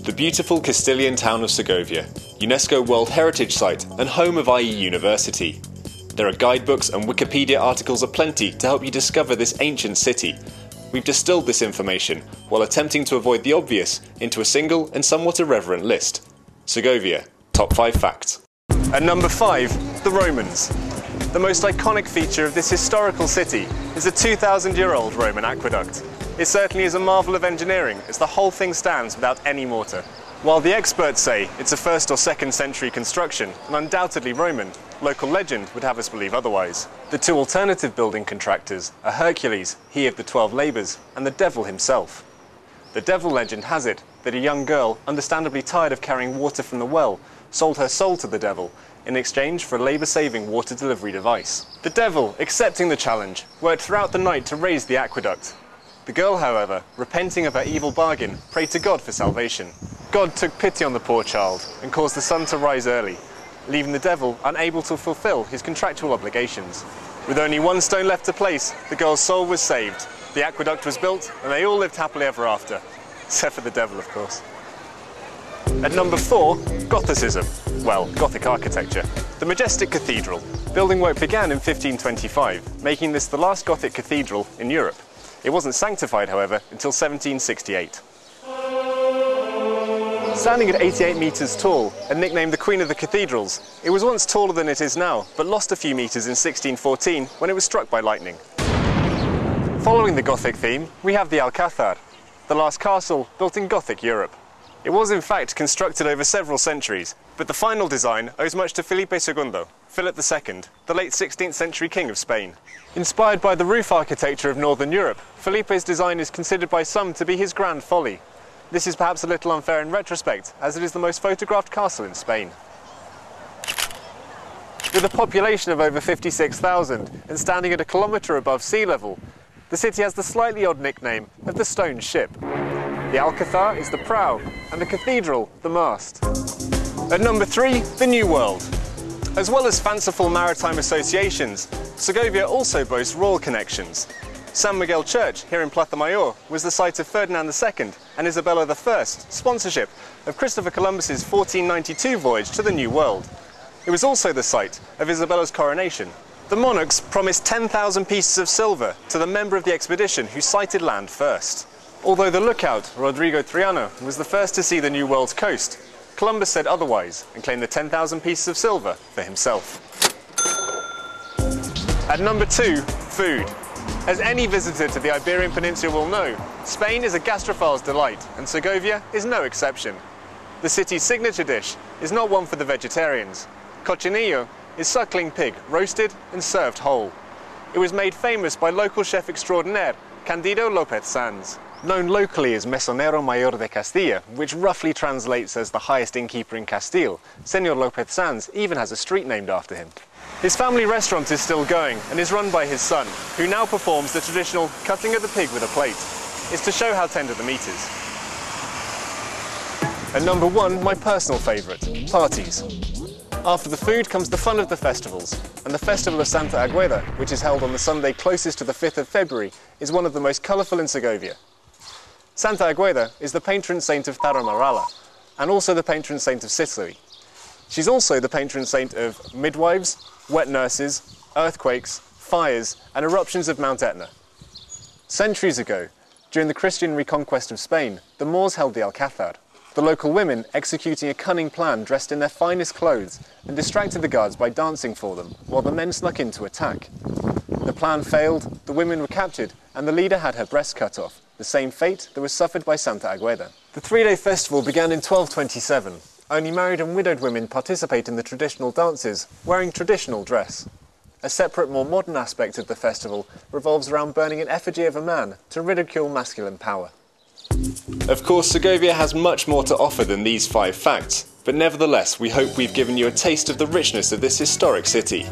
The beautiful Castilian town of Segovia, UNESCO World Heritage Site and home of IE University. There are guidebooks and Wikipedia articles aplenty to help you discover this ancient city. We've distilled this information while attempting to avoid the obvious into a single and somewhat irreverent list. Segovia, top 5 facts. At number 5, the Romans. The most iconic feature of this historical city is a 2,000-year-old Roman aqueduct. It certainly is a marvel of engineering, as the whole thing stands without any mortar. While the experts say it's a 1st or 2nd century construction and undoubtedly Roman, local legend would have us believe otherwise. The two alternative building contractors are Hercules, he of the 12 labours, and the devil himself. The devil legend has it that a young girl, understandably tired of carrying water from the well, sold her soul to the devil in exchange for a labour-saving water delivery device. The devil, accepting the challenge, worked throughout the night to raise the aqueduct. The girl, however, repenting of her evil bargain, prayed to God for salvation. God took pity on the poor child and caused the sun to rise early, leaving the devil unable to fulfill his contractual obligations. With only one stone left to place, the girl's soul was saved, the aqueduct was built, and they all lived happily ever after. Except for the devil, of course. At number 4, Gothicism. Well, Gothic architecture. The majestic cathedral. Building work began in 1525, making this the last Gothic cathedral in Europe. It wasn't sanctified, however, until 1768. Standing at 88 metres tall and nicknamed the Queen of the Cathedrals, it was once taller than it is now, but lost a few metres in 1614 when it was struck by lightning. Following the Gothic theme, we have the Alcázar, the last castle built in Gothic Europe. It was in fact constructed over several centuries, but the final design owes much to Felipe II, Philip II, the late 16th century king of Spain. Inspired by the roof architecture of Northern Europe, Felipe's design is considered by some to be his grand folly. This is perhaps a little unfair in retrospect, as it is the most photographed castle in Spain. With a population of over 56,000 and standing at a kilometre above sea level, the city has the slightly odd nickname of the Stone Ship. The Alcázar is the prow, and the cathedral the mast. At number 3, the New World. As well as fanciful maritime associations, Segovia also boasts royal connections. San Miguel Church, here in Plaza Mayor, was the site of Ferdinand II and Isabella I's sponsorship of Christopher Columbus's 1492 voyage to the New World. It was also the site of Isabella's coronation. The monarchs promised 10,000 pieces of silver to the member of the expedition who sighted land first. Although the lookout, Rodrigo Triano, was the first to see the New World's coast, Columbus said otherwise and claimed the 10,000 pieces of silver for himself. At number 2, food. As any visitor to the Iberian Peninsula will know, Spain is a gastrophile's delight, and Segovia is no exception. The city's signature dish is not one for the vegetarians. Cochinillo is suckling pig, roasted and served whole. It was made famous by local chef extraordinaire, Candido López Sanz. Known locally as Mesonero Mayor de Castilla, which roughly translates as the highest innkeeper in Castile, Señor López Sanz even has a street named after him. His family restaurant is still going and is run by his son, who now performs the traditional cutting of the pig with a plate. It's to show how tender the meat is. At number 1, my personal favourite, parties. After the food comes the fun of the festivals, and the Festival of Santa Agueda, which is held on the Sunday closest to the 5th of February, is one of the most colourful in Segovia. Santa Agueda is the patron saint of Taramarala, and also the patron saint of Sicily. She's also the patron saint of midwives, wet nurses, earthquakes, fires, and eruptions of Mount Etna. Centuries ago, during the Christian reconquest of Spain, the Moors held the Alcázar, the local women executing a cunning plan dressed in their finest clothes and distracted the guards by dancing for them, while the men snuck in to attack. The plan failed, the women were captured, and the leader had her breast cut off, the same fate that was suffered by Santa Agueda. The 3-day festival began in 1227. Only married and widowed women participate in the traditional dances, wearing traditional dress. A separate, more modern aspect of the festival revolves around burning an effigy of a man to ridicule masculine power. Of course, Segovia has much more to offer than these 5 facts, but nevertheless we hope we've given you a taste of the richness of this historic city.